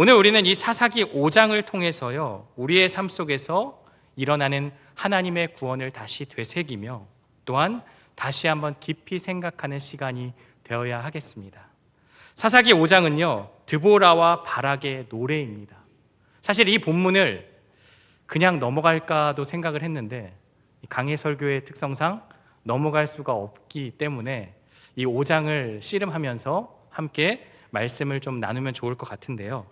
오늘 우리는 이 사사기 5장을 통해서요, 우리의 삶 속에서 일어나는 하나님의 구원을 다시 되새기며 또한 다시 한번 깊이 생각하는 시간이 되어야 하겠습니다. 사사기 5장은요, 드보라와 바락의 노래입니다. 사실 이 본문을 그냥 넘어갈까도 생각을 했는데 강해 설교의 특성상 넘어갈 수가 없기 때문에 이 5장을 씨름하면서 함께 말씀을 좀 나누면 좋을 것 같은데요.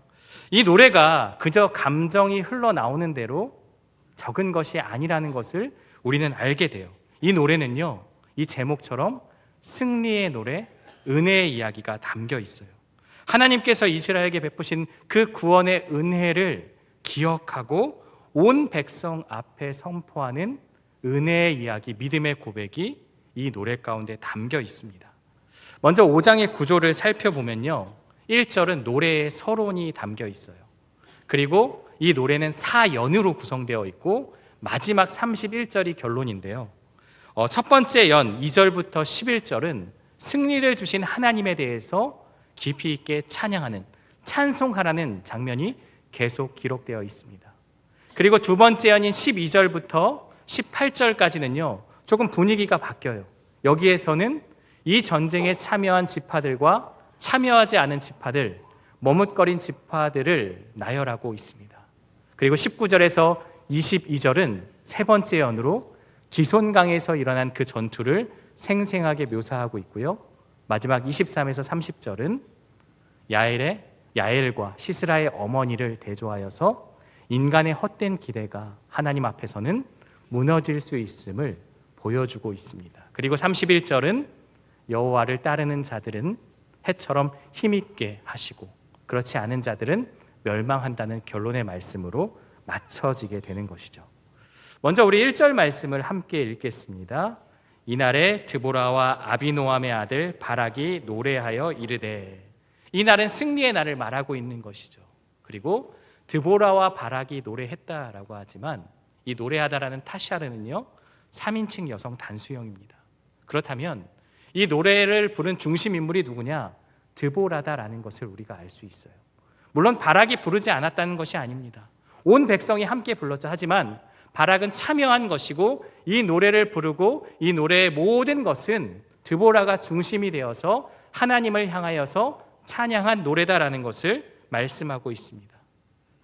이 노래가 그저 감정이 흘러나오는 대로 적은 것이 아니라는 것을 우리는 알게 돼요. 이 노래는요, 이 제목처럼 승리의 노래, 은혜의 이야기가 담겨 있어요. 하나님께서 이스라엘에게 베푸신 그 구원의 은혜를 기억하고 온 백성 앞에 선포하는 은혜의 이야기, 믿음의 고백이 이 노래 가운데 담겨 있습니다. 먼저 5장의 구조를 살펴보면요, 1절은 노래의 서론이 담겨 있어요. 그리고 이 노래는 4연으로 구성되어 있고 마지막 31절이 결론인데요. 첫 번째 연 2절부터 11절은 승리를 주신 하나님에 대해서 깊이 있게 찬양하는, 찬송하라는 장면이 계속 기록되어 있습니다. 그리고 두 번째 연인 12절부터 18절까지는요, 조금 분위기가 바뀌어요. 여기에서는 이 전쟁에 참여한 지파들과 참여하지 않은 지파들, 머뭇거린 지파들을 나열하고 있습니다. 그리고 19절에서 22절은 세 번째 연으로 기손강에서 일어난 그 전투를 생생하게 묘사하고 있고요. 마지막 23에서 30절은 야엘과 시스라의 어머니를 대조하여서 인간의 헛된 기대가 하나님 앞에서는 무너질 수 있음을 보여주고 있습니다. 그리고 31절은 여호와를 따르는 자들은 해처럼 힘있게 하시고 그렇지 않은 자들은 멸망한다는 결론의 말씀으로 맞춰지게 되는 것이죠. 먼저 우리 1절 말씀을 함께 읽겠습니다. 이날에 드보라와 아비노함의 아들 바락이 노래하여 이르되, 이 날은 승리의 날을 말하고 있는 것이죠. 그리고 드보라와 바락이 노래했다라고 하지만 이 노래하다라는 타샤르는요, 3인칭 여성 단수형입니다. 그렇다면 이 노래를 부른 중심 인물이 누구냐? 드보라다라는 것을 우리가 알 수 있어요. 물론 바락이 부르지 않았다는 것이 아닙니다. 온 백성이 함께 불렀죠. 하지만 바락은 참여한 것이고 이 노래를 부르고 이 노래의 모든 것은 드보라가 중심이 되어서 하나님을 향하여서 찬양한 노래다라는 것을 말씀하고 있습니다.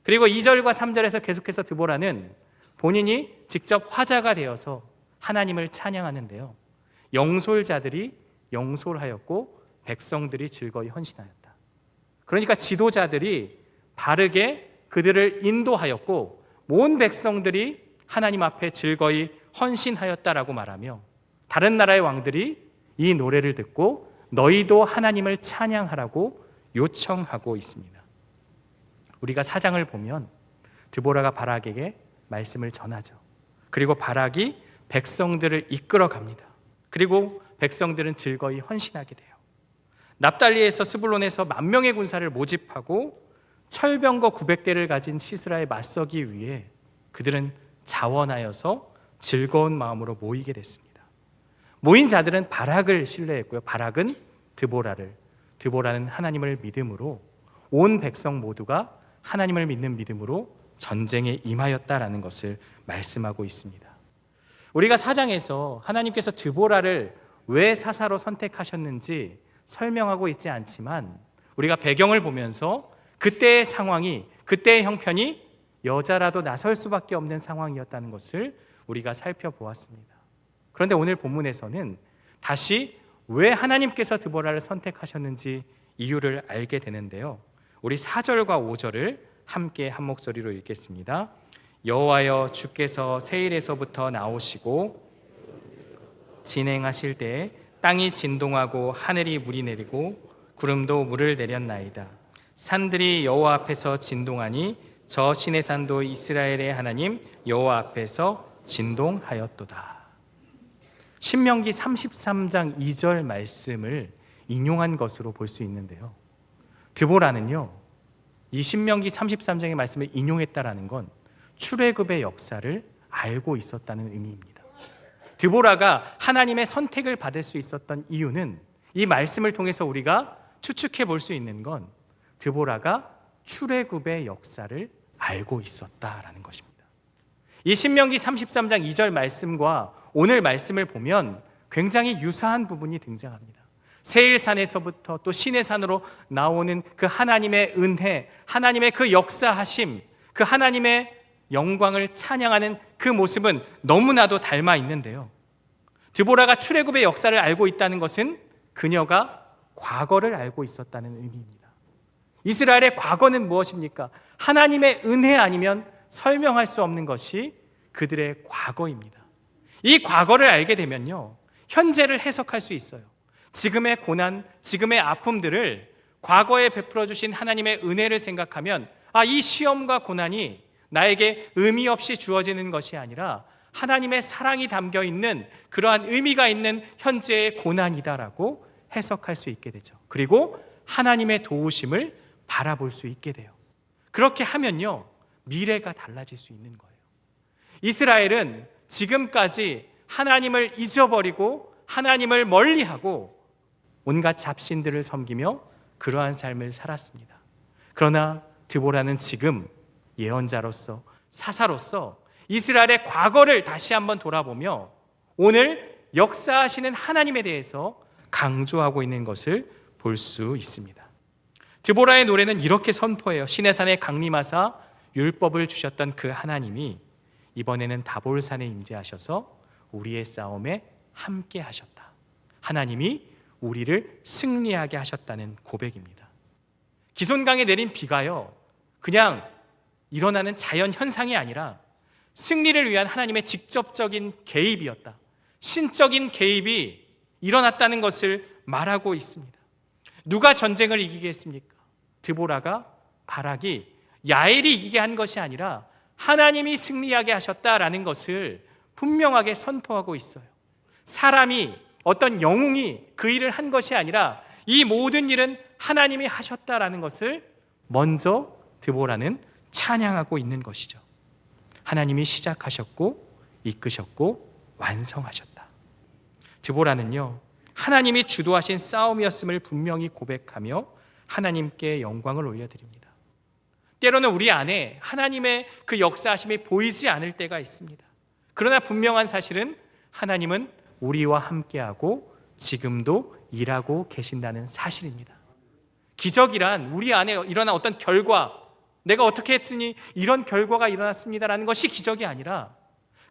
그리고 2절과 3절에서 계속해서 드보라는 본인이 직접 화자가 되어서 하나님을 찬양하는데요, 영솔자들이 영솔하였고 백성들이 즐거이 헌신하였다. 그러니까 지도자들이 바르게 그들을 인도하였고 온 백성들이 하나님 앞에 즐거이 헌신하였다라고 말하며 다른 나라의 왕들이 이 노래를 듣고 너희도 하나님을 찬양하라고 요청하고 있습니다. 우리가 4장을 보면 드보라가 바락에게 말씀을 전하죠. 그리고 바락이 백성들을 이끌어 갑니다. 그리고 백성들은 즐거이 헌신하게 돼요. 납달리에서 스불론에서 10,000명의 군사를 모집하고 철병거 900대를 가진 시스라에 맞서기 위해 그들은 자원하여서 즐거운 마음으로 모이게 됐습니다. 모인 자들은 바락을 신뢰했고요, 바락은 드보라는 하나님을 믿음으로 온 백성 모두가 하나님을 믿는 믿음으로 전쟁에 임하였다라는 것을 말씀하고 있습니다. 우리가 4장에서 하나님께서 드보라를 왜 사사로 선택하셨는지 설명하고 있지 않지만 우리가 배경을 보면서 그때의 상황이, 그때의 형편이 여자라도 나설 수밖에 없는 상황이었다는 것을 우리가 살펴보았습니다. 그런데 오늘 본문에서는 다시 왜 하나님께서 드보라를 선택하셨는지 이유를 알게 되는데요, 우리 4절과 5절을 함께 한 목소리로 읽겠습니다. 여호와여, 주께서 세일에서부터 나오시고 진행하실 때에 땅이 진동하고 하늘이 물이 내리고 구름도 물을 내렸나이다. 산들이 여호와 앞에서 진동하니 저 시내산도 이스라엘의 하나님 여호와 앞에서 진동하였도다. 신명기 33장 2절 말씀을 인용한 것으로 볼 수 있는데요, 드보라는요, 이 신명기 33장의 말씀을 인용했다라는 건 출애굽의 역사를 알고 있었다는 의미입니다. 드보라가 하나님의 선택을 받을 수 있었던 이유는 이 말씀을 통해서 우리가 추측해 볼 수 있는 건 드보라가 출애굽의 역사를 알고 있었다라는 것입니다. 이 신명기 33장 2절 말씀과 오늘 말씀을 보면 굉장히 유사한 부분이 등장합니다. 세일산에서부터 또 시내산으로 나오는 그 하나님의 은혜, 하나님의 그 역사하심, 그 하나님의 영광을 찬양하는 그 모습은 너무나도 닮아 있는데요. 드보라가 출애굽의 역사를 알고 있다는 것은 그녀가 과거를 알고 있었다는 의미입니다. 이스라엘의 과거는 무엇입니까? 하나님의 은혜 아니면 설명할 수 없는 것이 그들의 과거입니다. 이 과거를 알게 되면요, 현재를 해석할 수 있어요. 지금의 고난, 지금의 아픔들을 과거에 베풀어 주신 하나님의 은혜를 생각하면 이 시험과 고난이 나에게 의미 없이 주어지는 것이 아니라 하나님의 사랑이 담겨 있는 그러한 의미가 있는 현재의 고난이다라고 해석할 수 있게 되죠. 그리고 하나님의 도우심을 바라볼 수 있게 돼요. 그렇게 하면요, 미래가 달라질 수 있는 거예요. 이스라엘은 지금까지 하나님을 잊어버리고 하나님을 멀리하고 온갖 잡신들을 섬기며 그러한 삶을 살았습니다. 그러나 드보라는 지금 예언자로서, 사사로서 이스라엘의 과거를 다시 한번 돌아보며 오늘 역사하시는 하나님에 대해서 강조하고 있는 것을 볼 수 있습니다. 드보라의 노래는 이렇게 선포해요. 시내산에 강림하사 율법을 주셨던 그 하나님이 이번에는 다볼산에 임재하셔서 우리의 싸움에 함께 하셨다. 하나님이 우리를 승리하게 하셨다는 고백입니다. 기손강에 내린 비가요, 그냥 일어나는 자연 현상이 아니라 승리를 위한 하나님의 직접적인 개입이었다. 신적인 개입이 일어났다는 것을 말하고 있습니다. 누가 전쟁을 이기게 했습니까? 드보라가, 바락이, 야엘이 이기게 한 것이 아니라 하나님이 승리하게 하셨다라는 것을 분명하게 선포하고 있어요. 사람이, 어떤 영웅이 그 일을 한 것이 아니라 이 모든 일은 하나님이 하셨다라는 것을 먼저 드보라는 찬양하고 있는 것이죠. 하나님이 시작하셨고 이끄셨고 완성하셨다. 드보라는요, 하나님이 주도하신 싸움이었음을 분명히 고백하며 하나님께 영광을 올려드립니다. 때로는 우리 안에 하나님의 그 역사하심이 보이지 않을 때가 있습니다. 그러나 분명한 사실은 하나님은 우리와 함께하고 지금도 일하고 계신다는 사실입니다. 기적이란 우리 안에 일어난 어떤 결과, 내가 어떻게 했으니 이런 결과가 일어났습니다라는 것이 기적이 아니라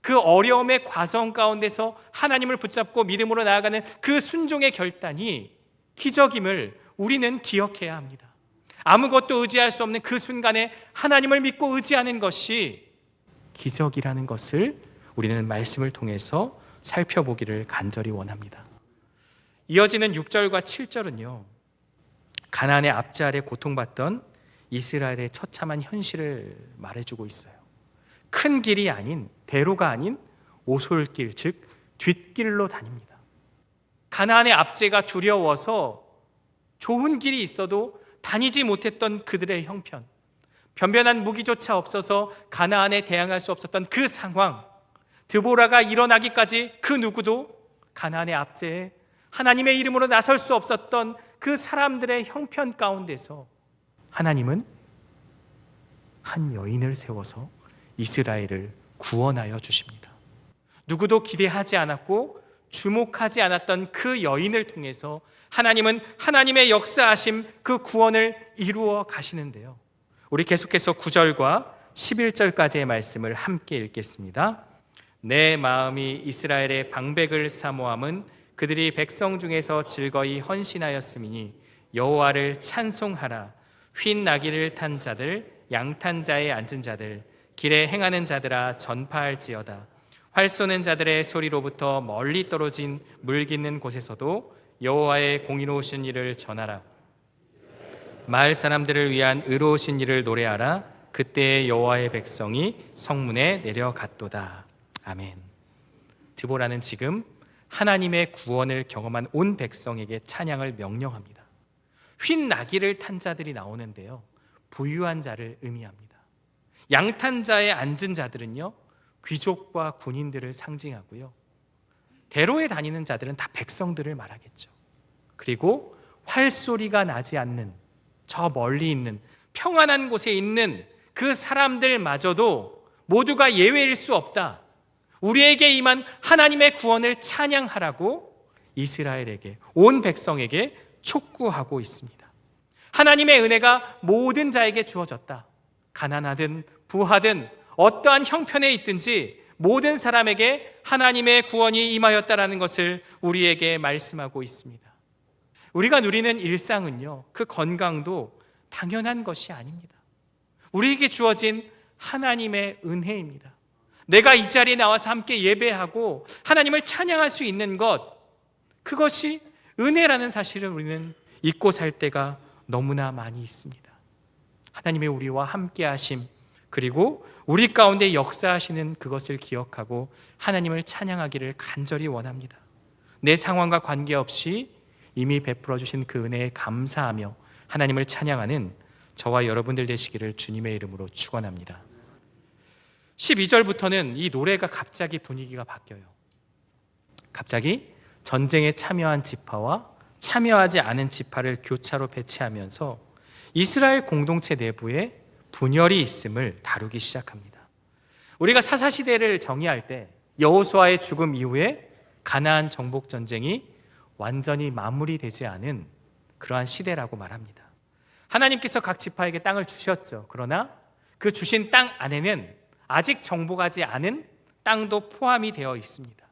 그 어려움의 과정 가운데서 하나님을 붙잡고 믿음으로 나아가는 그 순종의 결단이 기적임을 우리는 기억해야 합니다. 아무것도 의지할 수 없는 그 순간에 하나님을 믿고 의지하는 것이 기적이라는 것을 우리는 말씀을 통해서 살펴보기를 간절히 원합니다. 이어지는 6절과 7절은요, 가나안의 압제 아래 고통받던 이스라엘의 처참한 현실을 말해주고 있어요. 큰 길이 아닌, 대로가 아닌 오솔길, 즉 뒷길로 다닙니다. 가나안의 압제가 두려워서 좋은 길이 있어도 다니지 못했던 그들의 형편, 변변한 무기조차 없어서 가나안에 대항할 수 없었던 그 상황, 드보라가 일어나기까지 그 누구도 가나안의 압제에 하나님의 이름으로 나설 수 없었던 그 사람들의 형편 가운데서 하나님은 한 여인을 세워서 이스라엘을 구원하여 주십니다. 누구도 기대하지 않았고 주목하지 않았던 그 여인을 통해서 하나님은 하나님의 역사하심 그 구원을 이루어 가시는데요. 우리 계속해서 9절과 11절까지의 말씀을 함께 읽겠습니다. 내 마음이 이스라엘의 방백을 사모함은 그들이 백성 중에서 즐거이 헌신하였음이니 여호와를 찬송하라. 휜 나귀를 탄 자들, 양탄 자에 앉은 자들, 길에 행하는 자들아 전파할지어다. 활 쏘는 자들의 소리로부터 멀리 떨어진 물 깃는 곳에서도 여호와의 공의로우신 일을 전하라. 마을 사람들을 위한 의로우신 일을 노래하라. 그때의 여호와의 백성이 성문에 내려갔도다. 아멘. 드보라는 지금 하나님의 구원을 경험한 온 백성에게 찬양을 명령합니다. 휜 나귀를 탄 자들이 나오는데요, 부유한 자를 의미합니다. 양탄 자에 앉은 자들은요, 귀족과 군인들을 상징하고요, 대로에 다니는 자들은 다 백성들을 말하겠죠. 그리고 활소리가 나지 않는 저 멀리 있는 평안한 곳에 있는 그 사람들마저도 모두가 예외일 수 없다. 우리에게 임한 하나님의 구원을 찬양하라고 이스라엘에게, 온 백성에게 촉구하고 있습니다. 하나님의 은혜가 모든 자에게 주어졌다. 가난하든 부하든 어떠한 형편에 있든지 모든 사람에게 하나님의 구원이 임하였다라는 것을 우리에게 말씀하고 있습니다. 우리가 누리는 일상은요, 그 건강도 당연한 것이 아닙니다. 우리에게 주어진 하나님의 은혜입니다. 내가 이 자리에 나와서 함께 예배하고 하나님을 찬양할 수 있는 것, 그것이 은혜라는 사실을 우리는 잊고 살 때가 너무나 많이 있습니다. 하나님의 우리와 함께 하심, 그리고 우리 가운데 역사하시는 그것을 기억하고 하나님을 찬양하기를 간절히 원합니다. 내 상황과 관계없이 이미 베풀어 주신 그 은혜에 감사하며 하나님을 찬양하는 저와 여러분들 되시기를 주님의 이름으로 축원합니다. 12절부터는 이 노래가 갑자기 분위기가 바뀌어요. 갑자기 전쟁에 참여한 지파와 참여하지 않은 지파를 교차로 배치하면서 이스라엘 공동체 내부에 분열이 있음을 다루기 시작합니다. 우리가 사사시대를 정의할 때 여호수아의 죽음 이후에 가나안 정복 전쟁이 완전히 마무리되지 않은 그러한 시대라고 말합니다. 하나님께서 각 지파에게 땅을 주셨죠. 그러나 그 주신 땅 안에는 아직 정복하지 않은 땅도 포함이 되어 있습니다.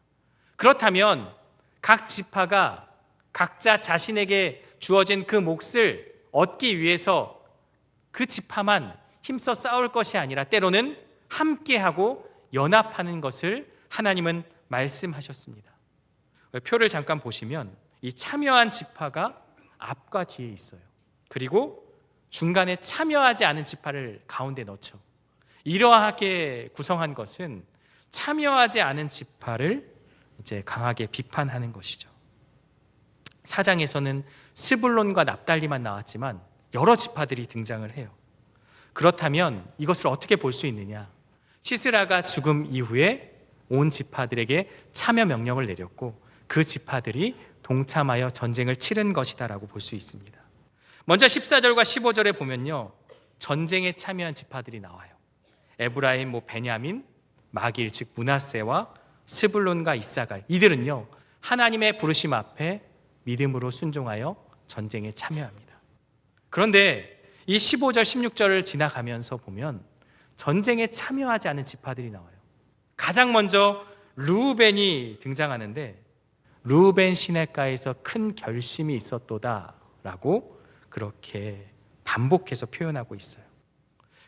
그렇다면 각 지파가 각자 자신에게 주어진 그 몫을 얻기 위해서 그 지파만 힘써 싸울 것이 아니라 때로는 함께하고 연합하는 것을 하나님은 말씀하셨습니다. 표를 잠깐 보시면 이 참여한 지파가 앞과 뒤에 있어요. 그리고 중간에 참여하지 않은 지파를 가운데 넣죠. 이러하게 구성한 것은 참여하지 않은 지파를 이제 강하게 비판하는 것이죠. 4장에서는 스불론과 납달리만 나왔지만 여러 지파들이 등장을 해요. 그렇다면 이것을 어떻게 볼 수 있느냐? 시스라가 죽음 이후에 온 지파들에게 참여 명령을 내렸고 그 지파들이 동참하여 전쟁을 치른 것이다라고 볼 수 있습니다. 먼저 14절과 15절에 보면요, 전쟁에 참여한 지파들이 나와요. 에브라임, 베냐민, 마길 즉 므낫세와 스불론과 이사갈, 이들은요 하나님의 부르심 앞에 믿음으로 순종하여 전쟁에 참여합니다. 그런데 이 15절, 16절을 지나가면서 보면 전쟁에 참여하지 않은 지파들이 나와요. 가장 먼저 르우벤이 등장하는데 르우벤 시냇가에서 큰 결심이 있었도다라고 그렇게 반복해서 표현하고 있어요.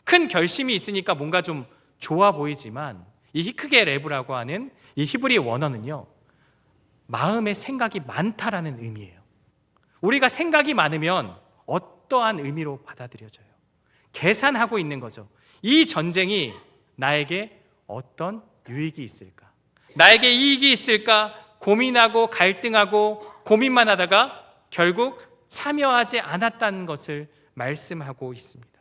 큰 결심이 있으니까 뭔가 좀 좋아 보이지만 이 히크게 레브라고 하는 이 히브리 원어는요, 마음의 생각이 많다라는 의미예요. 우리가 생각이 많으면 어떠한 의미로 받아들여져요? 계산하고 있는 거죠. 이 전쟁이 나에게 어떤 유익이 있을까? 나에게 이익이 있을까? 고민하고 갈등하고 고민만 하다가 결국 참여하지 않았다는 것을 말씀하고 있습니다.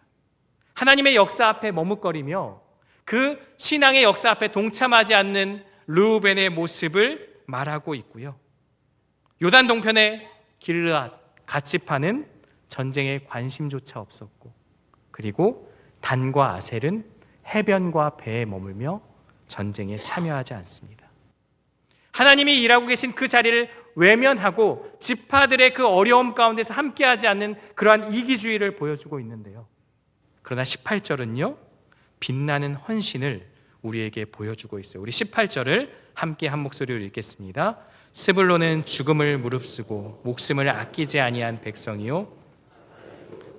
하나님의 역사 앞에 머뭇거리며 그 신앙의 역사 앞에 동참하지 않는 르우벤의 모습을 말하고 있고요. 요단 동편의 길르앗, 갓지파는 전쟁에 관심조차 없었고, 그리고 단과 아셀은 해변과 배에 머물며 전쟁에 참여하지 않습니다. 하나님이 일하고 계신 그 자리를 외면하고 지파들의 그 어려움 가운데서 함께하지 않는 그러한 이기주의를 보여주고 있는데요. 그러나 18절은요, 빛나는 헌신을 우리에게 보여주고 있어요. 우리 18절을 함께 한 목소리로 읽겠습니다. 스불론은 죽음을 무릅쓰고 목숨을 아끼지 아니한 백성이요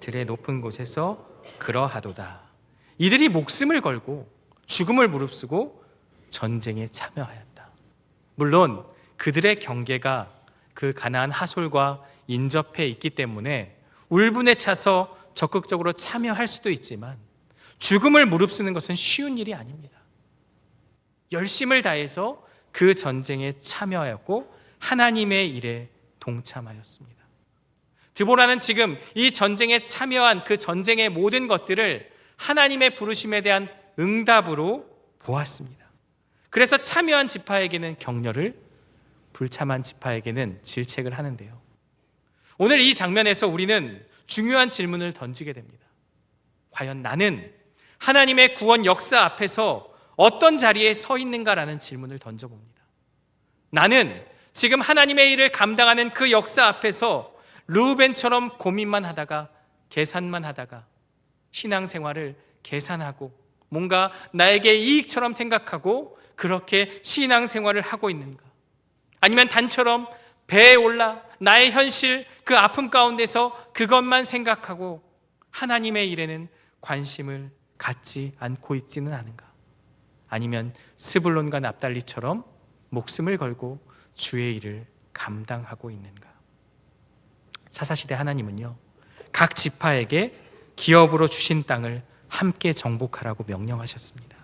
들의 높은 곳에서 그러하도다. 이들이 목숨을 걸고 죽음을 무릅쓰고 전쟁에 참여하였다. 물론 그들의 경계가 그 가나안 하솔과 인접해 있기 때문에 울분에 차서 적극적으로 참여할 수도 있지만 죽음을 무릅쓰는 것은 쉬운 일이 아닙니다. 열심을 다해서 그 전쟁에 참여하였고 하나님의 일에 동참하였습니다. 드보라는 지금 이 전쟁에 참여한 그 전쟁의 모든 것들을 하나님의 부르심에 대한 응답으로 보았습니다. 그래서 참여한 지파에게는 격려를, 불참한 지파에게는 질책을 하는데요. 오늘 이 장면에서 우리는 중요한 질문을 던지게 됩니다. 과연 나는 하나님의 구원 역사 앞에서 어떤 자리에 서 있는가라는 질문을 던져봅니다. 나는 지금 하나님의 일을 감당하는 그 역사 앞에서 르우벤처럼 고민만 하다가 계산만 하다가 신앙생활을 계산하고 뭔가 나에게 이익처럼 생각하고 그렇게 신앙생활을 하고 있는가? 아니면 단처럼 배에 올라 나의 현실 그 아픔 가운데서 그것만 생각하고 하나님의 일에는 관심을 갖지 않고 있지는 않은가? 아니면 스불론과 납달리처럼 목숨을 걸고 주의 일을 감당하고 있는가? 사사시대 하나님은요, 각 지파에게 기업으로 주신 땅을 함께 정복하라고 명령하셨습니다.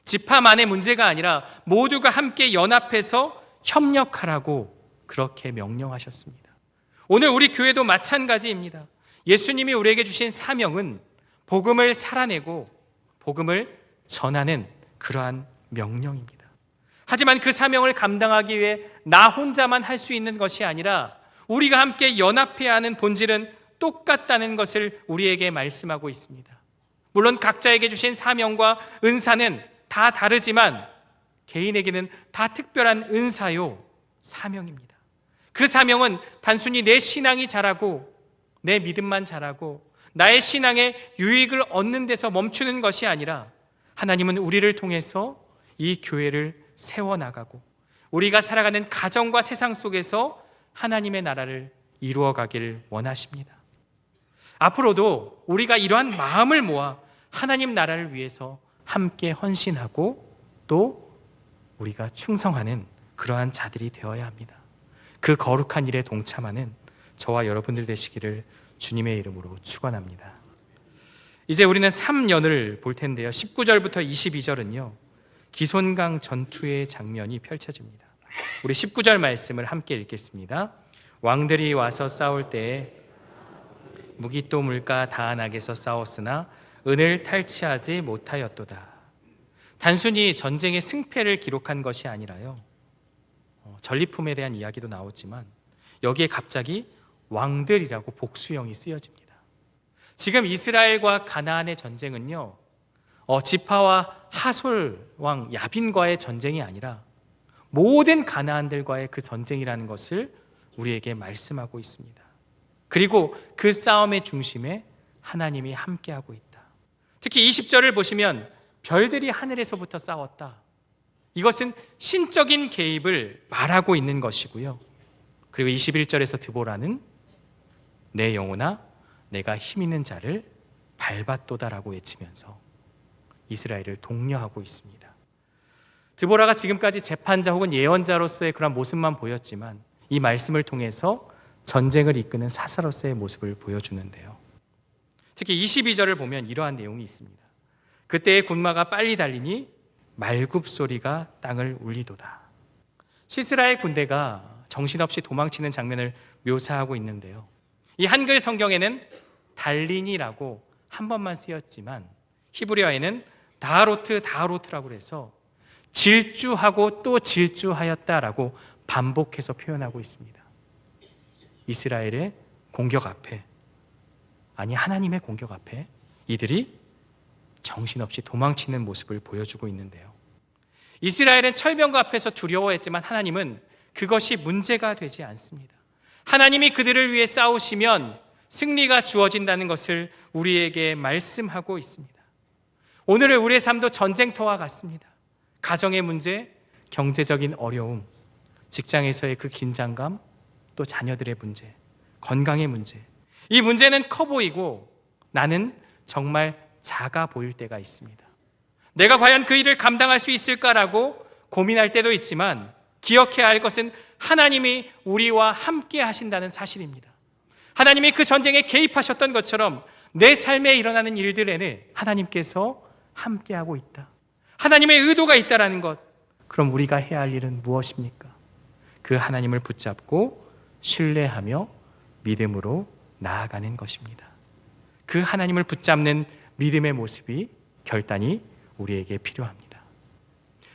지파만의 문제가 아니라 모두가 함께 연합해서 협력하라고 그렇게 명령하셨습니다. 오늘 우리 교회도 마찬가지입니다. 예수님이 우리에게 주신 사명은 복음을 살아내고 복음을 전하는 그러한 명령입니다. 하지만 그 사명을 감당하기 위해 나 혼자만 할 수 있는 것이 아니라 우리가 함께 연합해야 하는 본질은 똑같다는 것을 우리에게 말씀하고 있습니다. 물론 각자에게 주신 사명과 은사는 다 다르지만 개인에게는 다 특별한 은사요, 사명입니다. 그 사명은 단순히 내 신앙이 자라고 내 믿음만 자라고 나의 신앙에 유익을 얻는 데서 멈추는 것이 아니라 하나님은 우리를 통해서 이 교회를 세워나가고 우리가 살아가는 가정과 세상 속에서 하나님의 나라를 이루어가길 원하십니다. 앞으로도 우리가 이러한 마음을 모아 하나님 나라를 위해서 함께 헌신하고 또 우리가 충성하는 그러한 자들이 되어야 합니다. 그 거룩한 일에 동참하는 저와 여러분들 되시기를 주님의 이름으로 축원합니다. 이제 우리는 3년을 볼 텐데요. 19절부터 22절은요. 기손강 전투의 장면이 펼쳐집니다. 우리 19절 말씀을 함께 읽겠습니다. 왕들이 와서 싸울 때에 무기또 물가 다한악에서 싸웠으나 은을 탈취하지 못하였도다. 단순히 전쟁의 승패를 기록한 것이 아니라요. 전리품에 대한 이야기도 나오지만 여기에 갑자기 왕들이라고 복수형이 쓰여집니다. 지금 이스라엘과 가나안의 전쟁은요, 지파와 하솔 왕 야빈과의 전쟁이 아니라 모든 가나안들과의 그 전쟁이라는 것을 우리에게 말씀하고 있습니다. 그리고 그 싸움의 중심에 하나님이 함께하고 있다. 특히 20절을 보시면 별들이 하늘에서부터 싸웠다. 이것은 신적인 개입을 말하고 있는 것이고요. 그리고 21절에서 드보라는 내 영혼아 내가 힘 있는 자를 밟았도다라고 외치면서 이스라엘을 독려하고 있습니다. 드보라가 지금까지 재판자 혹은 예언자로서의 그런 모습만 보였지만 이 말씀을 통해서 전쟁을 이끄는 사사로서의 모습을 보여주는데요. 특히 22절을 보면 이러한 내용이 있습니다. 그때의 군마가 빨리 달리니 말굽 소리가 땅을 울리도다. 시스라의 군대가 정신없이 도망치는 장면을 묘사하고 있는데요. 이 한글 성경에는 달리니라고 한 번만 쓰였지만 히브리어에는 다하로트라고 해서 질주하고 또 질주하였다라고 반복해서 표현하고 있습니다. 이스라엘의 공격 앞에, 아니 하나님의 공격 앞에 이들이 정신없이 도망치는 모습을 보여주고 있는데요. 이스라엘은 철병과 앞에서 두려워했지만 하나님은 그것이 문제가 되지 않습니다. 하나님이 그들을 위해 싸우시면 승리가 주어진다는 것을 우리에게 말씀하고 있습니다. 오늘의 우리의 삶도 전쟁터와 같습니다. 가정의 문제, 경제적인 어려움, 직장에서의 그 긴장감, 또 자녀들의 문제, 건강의 문제. 이 문제는 커 보이고 나는 정말 작아 보일 때가 있습니다. 내가 과연 그 일을 감당할 수 있을까라고 고민할 때도 있지만 기억해야 할 것은 하나님이 우리와 함께 하신다는 사실입니다. 하나님이 그 전쟁에 개입하셨던 것처럼 내 삶에 일어나는 일들에는 하나님께서 함께하고 있다. 하나님의 의도가 있다라는 것. 그럼 우리가 해야 할 일은 무엇입니까? 그 하나님을 붙잡고 신뢰하며 믿음으로 나아가는 것입니다. 그 하나님을 붙잡는 믿음의 모습이 결단이 우리에게 필요합니다.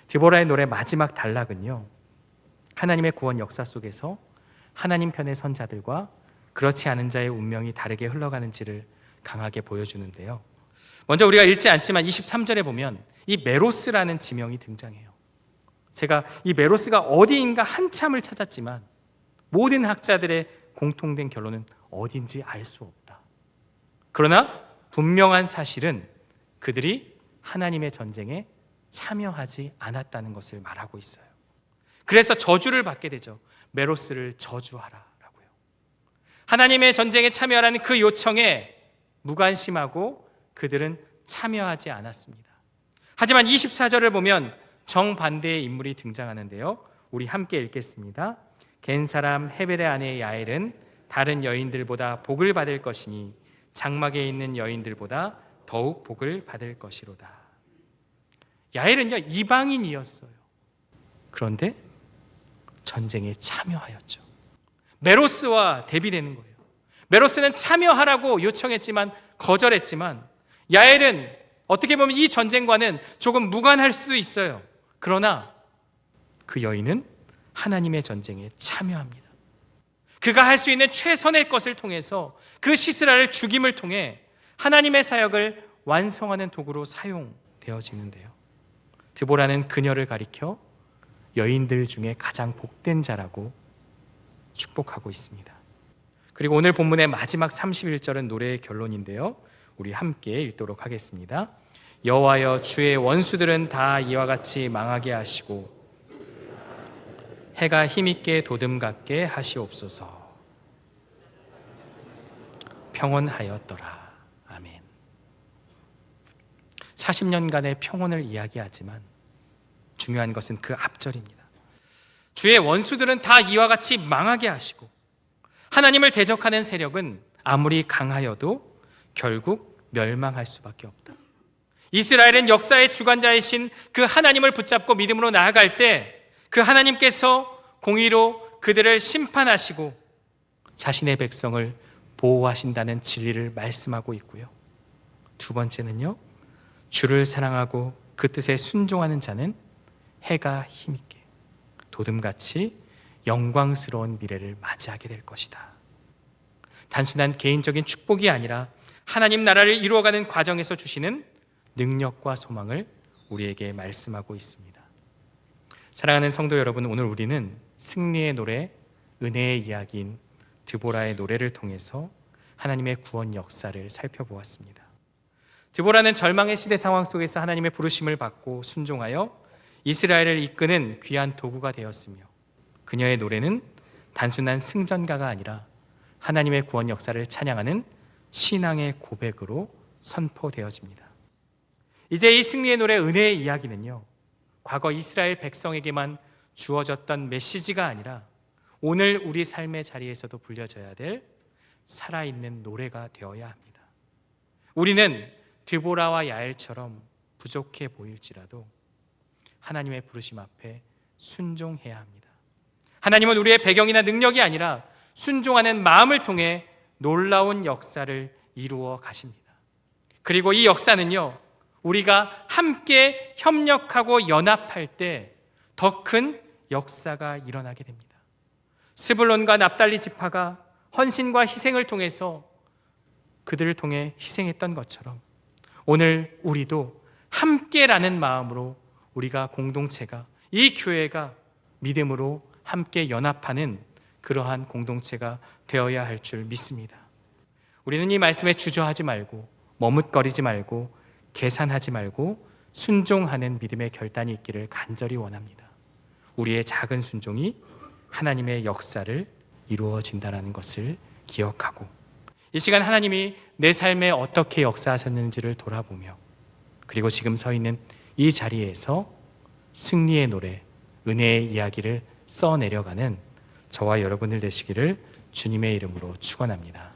드보라의 노래 마지막 단락은요, 하나님의 구원 역사 속에서 하나님 편의 선 자들과 그렇지 않은 자의 운명이 다르게 흘러가는지를 강하게 보여주는데요. 먼저 우리가 읽지 않지만 23절에 보면 이 메로스라는 지명이 등장해요. 제가 이 메로스가 어디인가 한참을 찾았지만 모든 학자들의 공통된 결론은 어딘지 알 수 없다. 그러나 분명한 사실은 그들이 하나님의 전쟁에 참여하지 않았다는 것을 말하고 있어요. 그래서 저주를 받게 되죠. 메로스를 저주하라 라고요. 하나님의 전쟁에 참여하라는 그 요청에 무관심하고 그들은 참여하지 않았습니다. 하지만 24절을 보면 정반대의 인물이 등장하는데요. 우리 함께 읽겠습니다. 겐 사람 헤벨의 아내 야엘은 다른 여인들보다 복을 받을 것이니 장막에 있는 여인들보다 더욱 복을 받을 것이로다. 야엘은요, 이방인이었어요. 그런데 전쟁에 참여하였죠. 메로스와 대비되는 거예요. 메로스는 참여하라고 요청했지만 거절했지만 야엘은 어떻게 보면 이 전쟁과는 조금 무관할 수도 있어요. 그러나 그 여인은 하나님의 전쟁에 참여합니다. 그가 할 수 있는 최선의 것을 통해서 그 시스라를 죽임을 통해 하나님의 사역을 완성하는 도구로 사용되어지는데요. 드보라는 그녀를 가리켜 여인들 중에 가장 복된 자라고 축복하고 있습니다. 그리고 오늘 본문의 마지막 31절은 노래의 결론인데요. 우리 함께 읽도록 하겠습니다. 여호와여, 주의 원수들은 다 이와 같이 망하게 하시고 해가 힘있게 도듬 같게 하시옵소서. 평온하였더라. 아멘. 40년간의 평온을 이야기하지만 중요한 것은 그 앞절입니다. 주의 원수들은 다 이와 같이 망하게 하시고 하나님을 대적하는 세력은 아무리 강하여도 결국 멸망할 수밖에 없다. 이스라엘은 역사의 주관자이신 그 하나님을 붙잡고 믿음으로 나아갈 때 그 하나님께서 공의로 그들을 심판하시고 자신의 백성을 보호하신다는 진리를 말씀하고 있고요. 두 번째는요, 주를 사랑하고 그 뜻에 순종하는 자는 해가 힘있게 도둠같이 영광스러운 미래를 맞이하게 될 것이다. 단순한 개인적인 축복이 아니라 하나님 나라를 이루어가는 과정에서 주시는 능력과 소망을 우리에게 말씀하고 있습니다. 사랑하는 성도 여러분, 오늘 우리는 승리의 노래, 은혜의 이야기인 드보라의 노래를 통해서 하나님의 구원 역사를 살펴보았습니다. 드보라는 절망의 시대 상황 속에서 하나님의 부르심을 받고 순종하여 이스라엘을 이끄는 귀한 도구가 되었으며 그녀의 노래는 단순한 승전가가 아니라 하나님의 구원 역사를 찬양하는 신앙의 고백으로 선포되어집니다. 이제 이 승리의 노래, 은혜의 이야기는요, 과거 이스라엘 백성에게만 주어졌던 메시지가 아니라 오늘 우리 삶의 자리에서도 불려져야 될 살아있는 노래가 되어야 합니다. 우리는 드보라와 야엘처럼 부족해 보일지라도 하나님의 부르심 앞에 순종해야 합니다. 하나님은 우리의 배경이나 능력이 아니라 순종하는 마음을 통해 놀라운 역사를 이루어 가십니다. 그리고 이 역사는요, 우리가 함께 협력하고 연합할 때 더 큰 역사가 일어나게 됩니다. 스불론과 납달리 지파가 헌신과 희생을 통해서 그들을 통해 희생했던 것처럼 오늘 우리도 함께라는 마음으로 우리가 공동체가, 이 교회가 믿음으로 함께 연합하는 그러한 공동체가 되어야 할 줄 믿습니다. 우리는 이 말씀에 주저하지 말고 머뭇거리지 말고 계산하지 말고 순종하는 믿음의 결단이 있기를 간절히 원합니다. 우리의 작은 순종이 하나님의 역사를 이루어진다는 것을 기억하고 이 시간 하나님이 내 삶에 어떻게 역사하셨는지를 돌아보며 그리고 지금 서 있는 이 자리에서 승리의 노래, 은혜의 이야기를 써내려가는 저와 여러분들 되시기를 주님의 이름으로 축원합니다.